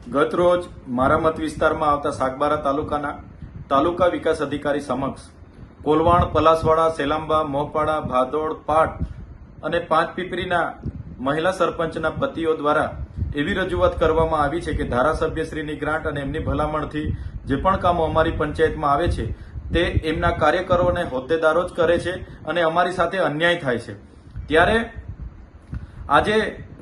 ગત રોજ મારા મત વિસ્તારમાં આવતા સાગબારા તાલુકાના તાલુકા વિકાસ અધિકારી સમક્ષ કોલવાણ, પલાસવાડા, સેલાંબા, મોહપાડા, ભાદોડ, પાટ અને પાંચપીપરીના મહિલા સરપંચના પતિઓ દ્વારા એવી રજૂઆત કરવામાં આવી છે કે ધારાસભ્યશ્રીની ગ્રાન્ટ અને એમની ભલામણથી જે પણ કામો અમારી પંચાયતમાં આવે છે તે એમના કાર્યકરો અને હોદ્દેદારો જ કરે છે અને અમારી સાથે અન્યાય થાય છે। ત્યારે આજે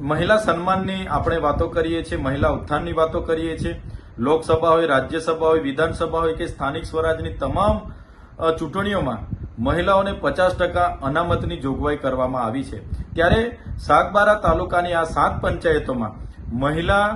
મહિલા સન્માનની આપણે વાતો કરીએ છીએ, મહિલા ઉત્થાનની વાતો કરીએ છીએ। લોકસભા હોય, રાજ્યસભા હોય, વિધાનસભા હોય કે સ્થાનિક સ્વરાજની તમામ ચૂંટણીઓમાં મહિલાઓને 50% અનામતની જોગવાઈ કરવામાં આવી છે। ત્યારે સાગબારા તાલુકાની આ 7 પંચાયતોમાં મહિલા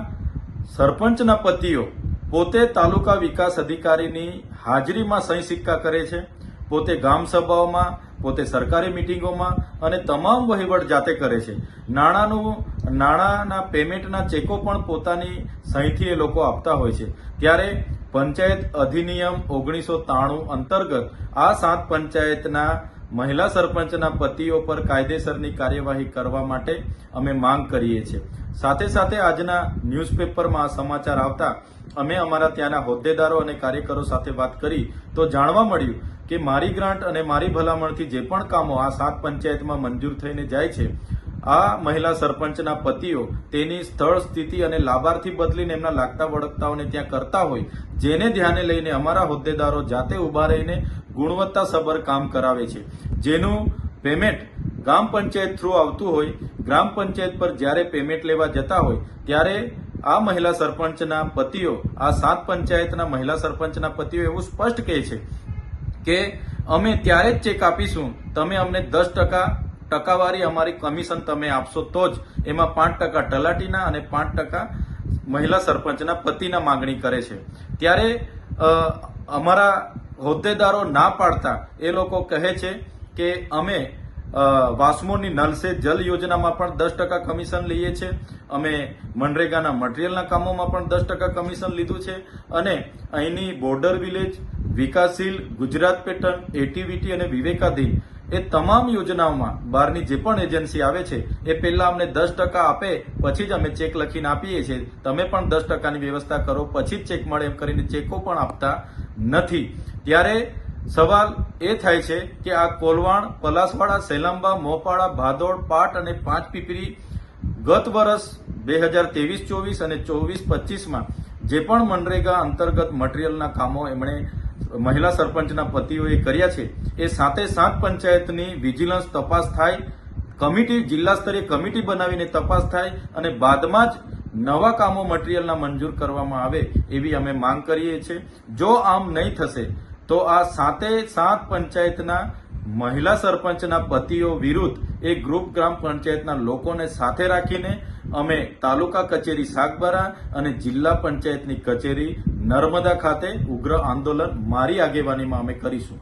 સરપંચના પતિઓ પોતે તાલુકા વિકાસ અધિકારીની હાજરીમાં સહી સિક્કા કરે છે, પોતે ગામ સભાઓમાં, પોતે સરકારી મિટિંગોમાં અને તમામ વહીવટ જાતે કરે છે। નાણાંના પેમેન્ટના ચેકો પણ પોતાની સહીથી એ લોકો આપતા હોય છે। ત્યારે પંચાયત અધિનિયમ 1993 અંતર્ગત આ 7 પંચાયતના મહિલા સરપંચના પતિઓ પર કાયદેસરની કાર્યવાહી કરવા માટે અમે માંગ કરીએ છીએ। સાથે સાથે આજના ન્યૂઝપેપરમાં આ સમાચાર આવતા અમે અમારા ત્યાંના હોદ્દેદારો અને કાર્યકરો સાથે વાત કરી તો જાણવા મળ્યું કે મારી ગ્રાન્ટ અને મારી ભલામણથી જે પણ કામો આ 7 પંચાયતમાં મંજૂર થઈને જાય છે, આ મહિલા સરપંચના પતિઓ તેની સ્થળ સ્થિતિ અને લાભાર્થી બદલીને એમના લાગતા વળગતાઓને ત્યાં કરતા હોય, જેને ધ્યાને લઈને અમારા હોદ્દેદારો જાતે ઉભા રહીને ગુણવત્તાસભર કામ કરાવે છે। જેનું પેમેન્ટ ગ્રામ પંચાયત થ્રુ આવતું હોય, ગ્રામ પંચાયત પર જ્યારે પેમેન્ટ લેવા જતા હોય ત્યારે આ મહિલા સરપંચના પતિઓ, આ 7 પંચાયતના મહિલા સરપંચના પતિઓ એવું સ્પષ્ટ કહે છે કે અમે ત્યારે જ ચેક આપીશું, તમે અમને 10% ટકાવારી અમારી કમિશન તમે આપશો તો જ। એમાં 5% તલાટીના અને 5% મહિલા સરપંચના પતિના માંગણી કરે છે। ત્યારે અમારા હોદ્દેદારો ના પાડતા એ લોકો કહે છે કે અમે વાસ્મોની નલ સે જલ યોજનામાં પણ 10% કમિશન લઈએ છીએ, અમે મનરેગાના મટીરિયલના કામોમાં પણ 10% કમિશન લીધું છે અને અહીંની બોર્ડર વિલેજ, વિકાસશીલ, ગુજરાત પેટર્ન, એટીવીટી અને વિવેકાધીન એ તમામ યોજનાઓમાં બહારની જે પણ એજન્સી આવે છે એ પહેલા અમને 10% આપે પછી જ અમે ચેક લખીને આપીએ છીએ, તમે પણ 10%ની વ્યવસ્થા કરો પછી જ ચેક મળે એમ કરીને ચેકો પણ આપતા નથી। ત્યારે સવાલ એ થાય છે કે આ કોલવાણ, પલાસવાડા, સેલાંબા, મોહપાડા, ભાદોડ, પાટ અને પાંચપીપરી ગત વર્ષ 2023-24 અને 24-25માં જે પણ મનરેગા અંતર્ગત મટીરિયલના કામો એમણે મહિલા સરપંચના પતિઓએ કર્યા છે એ 7 પંચાયતની વિજિલન્સ તપાસ થાય, કમિટી જિલ્લા સ્તરીય કમિટી બનાવીને તપાસ થાય અને બાદમાં જ નવા કામો મટીરિયલના મંજૂર કરવામાં આવે એવી અમે માંગ કરીએ છીએ। જો આમ નહીં થશે તો આ 7 પંચાયતના મહિલા સરપંચના પતિઓ વિરુદ્ધ એ ગ્રુપ ગ્રામ પંચાયતના લોકોને સાથે રાખીને અમે તાલુકા કચેરી સાગબારા અને જિલ્લા પંચાયતની કચેરી નર્મદા ખાતે ઉગ્ર આંદોલન મારી આગેવાનીમાં અમે કરીશું।